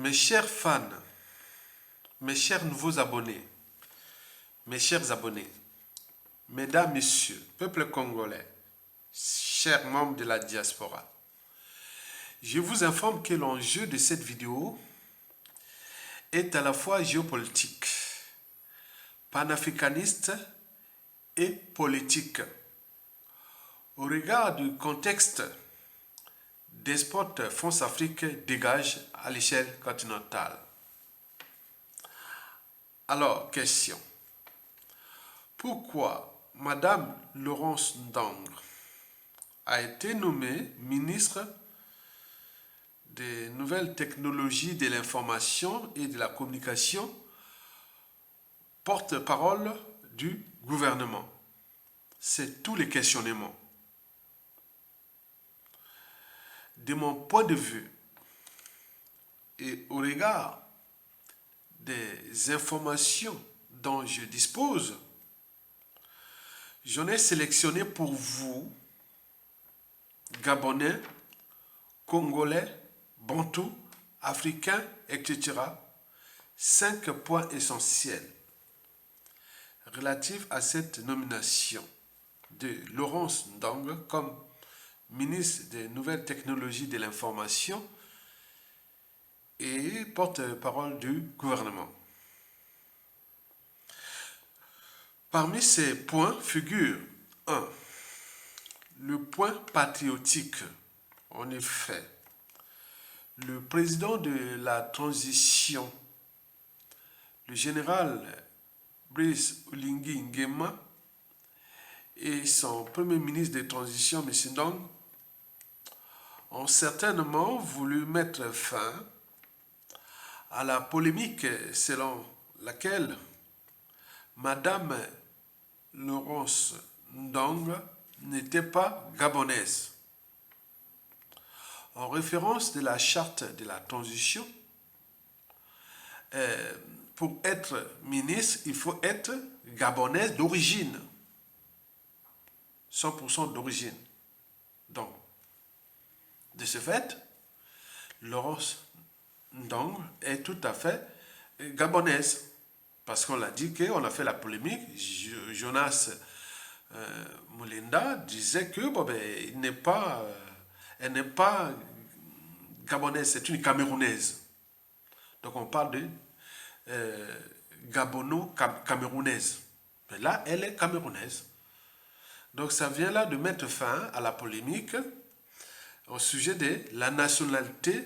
Mes chers fans, mes chers nouveaux abonnés, mes chers abonnés, mesdames, messieurs, peuple congolais, chers membres de la diaspora, je vous informe que l'enjeu de cette vidéo est à la fois géopolitique, panafricaniste et politique. Au regard du contexte, Despote France Afrique dégage à l'échelle continentale. Alors, question. Pourquoi Madame Laurence Ndong a été nommée ministre des Nouvelles Technologies de l'Information et de la Communication, porte-parole du gouvernement? C'est tous les questionnements. De mon point de vue et au regard des informations dont je dispose, j'en ai sélectionné pour vous, Gabonais, Congolais, Bantous, Africains, etc., 5 points essentiels relatifs à cette nomination de Laurence Ndong comme ministre des Nouvelles Technologies de l'Information et porte-parole du gouvernement. Parmi ces points figure 1. Le point patriotique. En effet, le président de la transition, le général Brice Oligui Nguema, et son premier ministre de transition, M. Ndong, ont certainement voulu mettre fin à la polémique selon laquelle Madame Laurence Ndong n'était pas gabonaise. En référence de la charte de la transition, pour être ministre, il faut être gabonaise d'origine, 100% d'origine. Donc, de ce fait, Laurence Ndong est tout à fait gabonaise. Parce qu'on l'a dit qu'on a fait la polémique. Jonas Moulinda disait que elle n'est pas gabonaise, c'est une camerounaise. Donc on parle de gabono-camerounaise. Mais là, elle est camerounaise. Donc ça vient là de mettre fin à la polémique au sujet de la nationalité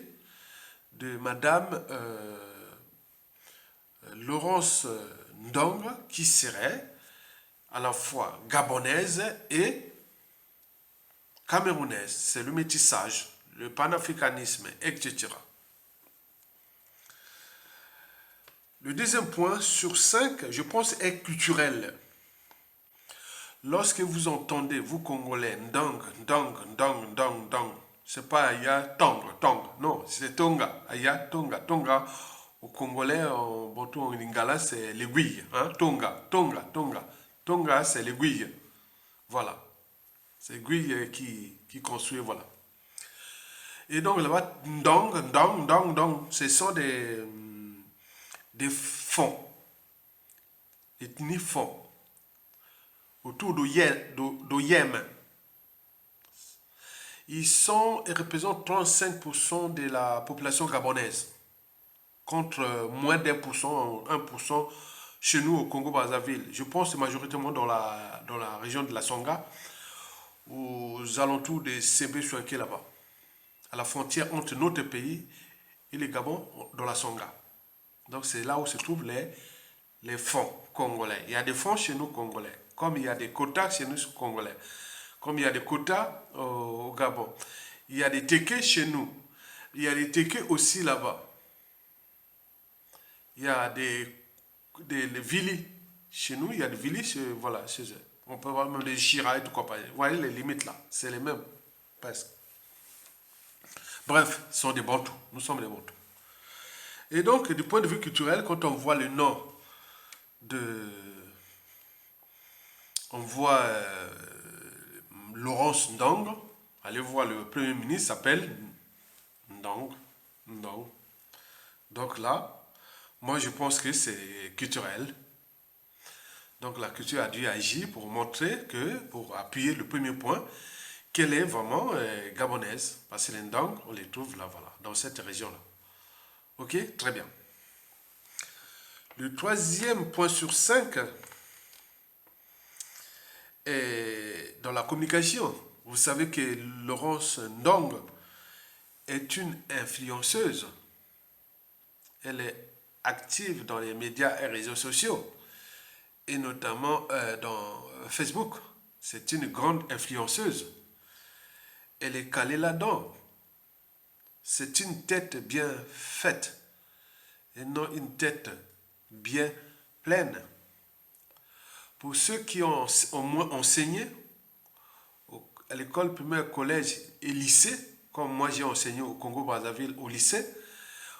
de Madame Laurence Ndong, qui serait à la fois gabonaise et camerounaise. C'est le métissage, le panafricanisme, etc. Le deuxième point sur 5, je pense, est culturel. Lorsque vous entendez, vous Congolais, Ndong, Ndong, Ndong, Ndong, Ndong, c'est pas Aya, Tong, Tong, non, c'est Tonga, Aya, Tonga, Tonga. Au Congolais, en Bantou, en Lingala, c'est l'aiguille, hein, Tonga, Tonga, Tonga. Tonga, c'est l'aiguille. Voilà. C'est l'aiguille qui construit, voilà. Et donc là-bas, Ndong, Ndong, Ndong, Ndong, ce sont des fonds, des fonds autour d'Oyem. Ils représentent 35% de la population gabonaise, contre moins d'1%, 1% chez nous au Congo-Brazzaville. Je pense majoritairement dans la région de la Songa, aux alentours de Sébé-Chouaké là-bas, à la frontière entre notre pays et le Gabon, dans la Songa. Donc c'est là où se trouvent les fonds congolais. Il y a des fonds chez nous congolais, comme il y a des quotas chez nous congolais, comme il y a des quotas au Gabon. Il y a des tékés chez nous. Il y a des tékés aussi là-bas. Il y a des villis chez nous, il y a des villis chez eux. On peut voir même des Chira et tout quoi. Vous voyez les limites là, c'est les mêmes, presque. Bref, ce sont des Bantous, nous sommes des Bantous. Et donc, du point de vue culturel, quand on voit le nom on voit Laurence Ndong, allez voir le premier ministre s'appelle Ndong, Ndong. Donc là, moi je pense que c'est culturel. Donc la culture a dû agir pour montrer que, pour appuyer le premier point, qu'elle est vraiment gabonaise. Parce que les Ndang, on les trouve là, voilà, dans cette région-là. Ok, très bien. Le troisième point sur 5 est dans la communication. Vous savez que Laurence Ndong est une influenceuse. Elle est active dans les médias et réseaux sociaux, et notamment dans Facebook. C'est une grande influenceuse. Elle est calée là-dedans. C'est une tête bien faite et non une tête bien pleine. Pour ceux qui ont au moins enseigné à l'école primaire, collège et lycée, comme moi j'ai enseigné au Congo-Brazzaville au lycée,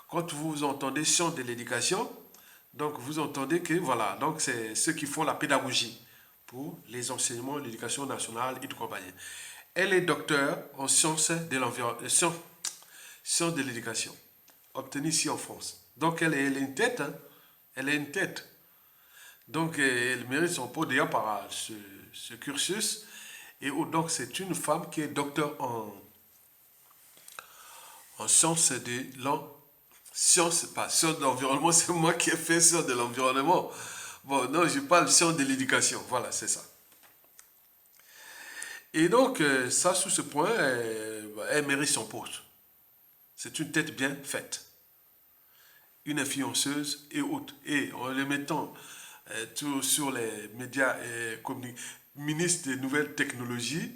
quand vous entendez sciences de l'éducation, donc vous entendez que voilà, donc c'est ceux qui font la pédagogie pour les enseignements de l'éducation nationale et de compagnie. Elle est docteur en sciences de l'environnement, sciences de l'éducation, obtenue ici en France. Donc elle est une tête, hein? Elle est une tête. Donc elle mérite son pot déjà par ce cursus. Et donc c'est une femme qui est docteur en sciences de l'environnement. Pas sciences de l'environnement, c'est moi qui ai fait sciences de l'environnement. Bon, non, je parle sciences de l'éducation. Voilà, c'est ça. Et donc, ça, sous ce point, elle mérite son poste. C'est une tête bien faite. Une influenceuse et autres. Et en les mettant tout sur les médias ministre des nouvelles technologies,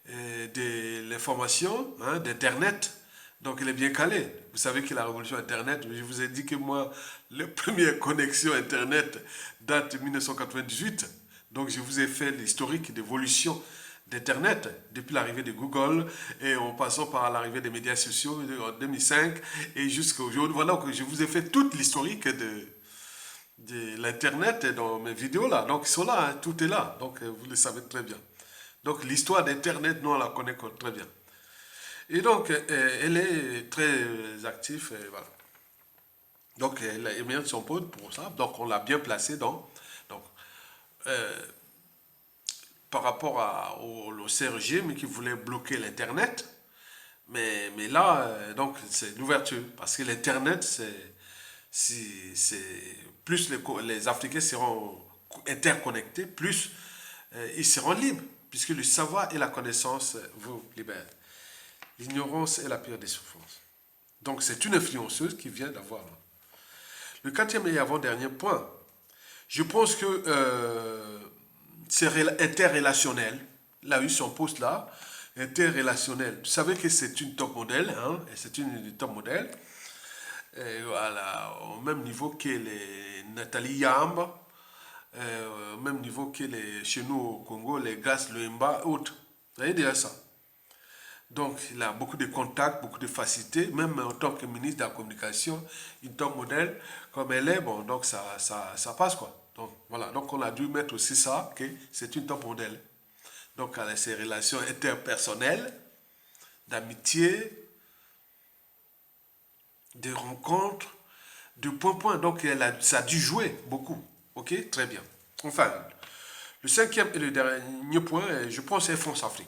de l'information, hein, d'Internet. Donc elle est bien calée. Vous savez que la révolution Internet, je vous ai dit que moi, les premières connexions Internet datent de 1998. Donc je vous ai fait l'historique d'évolution d'Internet depuis l'arrivée de Google et en passant par l'arrivée des médias sociaux en 2005 et jusqu'à aujourd'hui. Voilà, donc je vous ai fait toute l'historique de l'Internet dans mes vidéos là. Donc ils sont là, hein, tout est là. Donc vous le savez très bien. Donc l'histoire d'Internet, nous on la connaît très bien. Et donc elle est très active, voilà. Donc elle mérite son poste pour ça. Donc on l'a bien placé dans. Donc euh, par rapport au CRG, mais qui voulait bloquer l'Internet. Mais là, donc c'est l'ouverture. Parce que l'Internet, c'est plus les Africains seront interconnectés, plus ils seront libres, puisque le savoir et la connaissance vous libèrent. L'ignorance est la pire des souffrances. Donc c'est une influenceuse qui vient d'avoir. Le quatrième et avant-dernier point, je pense que c'est interrelationnel. Il a eu son poste là, interrelationnel. Vous savez que c'est une top modèle, hein, et c'est une top modèle, voilà, au même niveau que les Nathalie Yamba, au même niveau que chez nous au Congo, les Gas Loemba, autres. Vous voyez déjà ça. Donc, il a beaucoup de contacts, beaucoup de facilité, même en tant que ministre de la Communication, une top modèle, comme elle est, bon, donc ça passe quoi. Donc, voilà, donc on a dû mettre aussi ça, que c'est une top modèle. Donc, elle a ses relations interpersonnelles, d'amitié, de rencontres, de point. Donc, ça a dû jouer beaucoup. Ok, très bien. Enfin, le cinquième et le dernier point, je pense, c'est France-Afrique.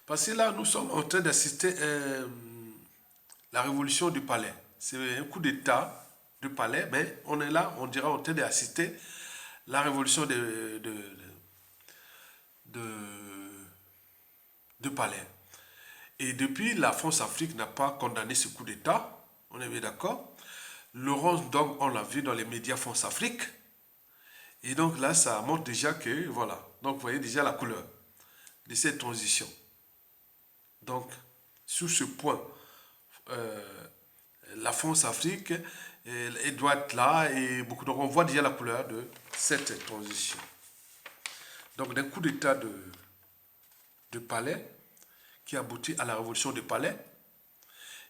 Parce que là, nous sommes en train d'assister à la révolution du palais. C'est un coup d'État du palais, mais on est là, on dirait, en train d'assister la révolution de, de palais. Et depuis, la France-Afrique n'a pas condamné ce coup d'État, on est bien d'accord. Laurence donc on l'a vu dans les médias France-Afrique. Et donc là, ça montre déjà que, voilà, donc vous voyez déjà la couleur de cette transition. Donc, sur ce point, la France-Afrique, elle doit être là et beaucoup de on voit déjà la couleur de cette transition. Donc, d'un coup d'État de palais qui aboutit à la révolution du palais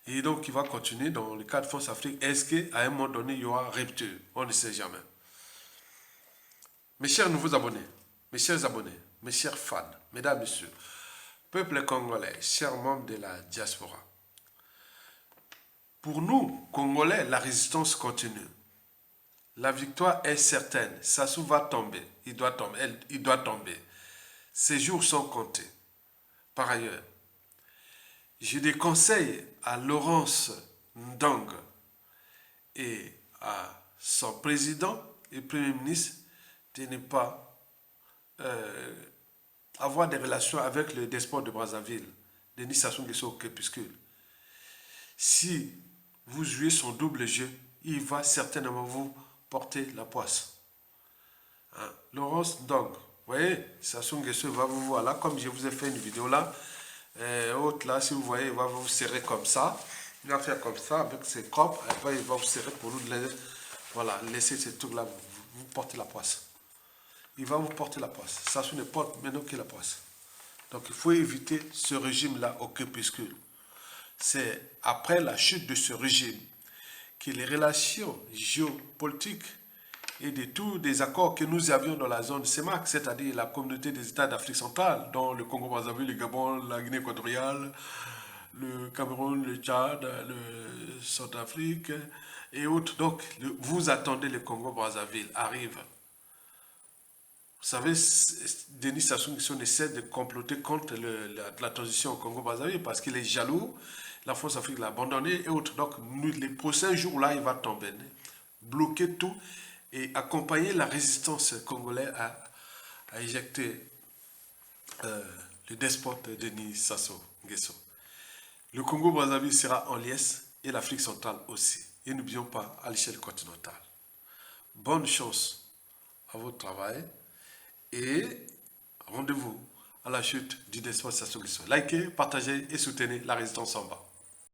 et donc qui va continuer dans le cas de France-Afrique. Est-ce qu'à un moment donné, il y aura rupture? On ne sait jamais. Mes chers nouveaux abonnés, mes chers abonnés, mes chers fans, mesdames, messieurs, peuple congolais, chers membres de la diaspora, Pour nous, Congolais, la résistance continue. La victoire est certaine. Sassou va tomber. Il doit tomber. Il doit tomber. Ces jours sont comptés. Par ailleurs, je déconseille à Laurence Ndong et à son président et premier ministre de ne pas avoir des relations avec le despote de Brazzaville, Denis Sassou Nguesso au crépuscule. Si vous jouez son double jeu, il va certainement vous porter la poisse. Hein? Laurence Ndong, vous voyez, Sassou Nguesso va vous voir là, comme je vous ai fait une vidéo là, autre là, si vous voyez, il va vous serrer comme ça. Il va faire comme ça avec ses copes. Après, il va vous serrer pour nous voilà, laisser ces trucs-là vous porter la poisse. Il va vous porter la poisse. Sassou ne porte maintenant que la poisse. Donc, il faut éviter ce régime-là au crépuscule. C'est après la chute de ce régime que les relations géopolitiques et de tous les accords que nous avions dans la zone CEMAC, c'est-à-dire la communauté des États d'Afrique centrale, dont le Congo-Brazzaville, le Gabon, la Guinée équatoriale, le Cameroun, le Tchad, le Centrafrique et autres. Donc, vous attendez le Congo-Brazzaville arrive. Vous savez, Denis Sassou Nguesso essaie de comploter contre la transition au Congo-Brazzaville parce qu'il est jaloux. La France-Afrique l'a abandonné et autres. Donc, les prochains jours-là, il va tomber, bloquer tout et accompagner la résistance congolaise à éjecter le despote Denis Sassou Nguesso. Le Congo-Brazzaville sera en liesse et l'Afrique centrale aussi. Et n'oublions pas à l'échelle continentale. Bonne chance à votre travail et rendez-vous à la chute du despote Sassou Nguesso. Likez, partagez et soutenez la résistance en bas.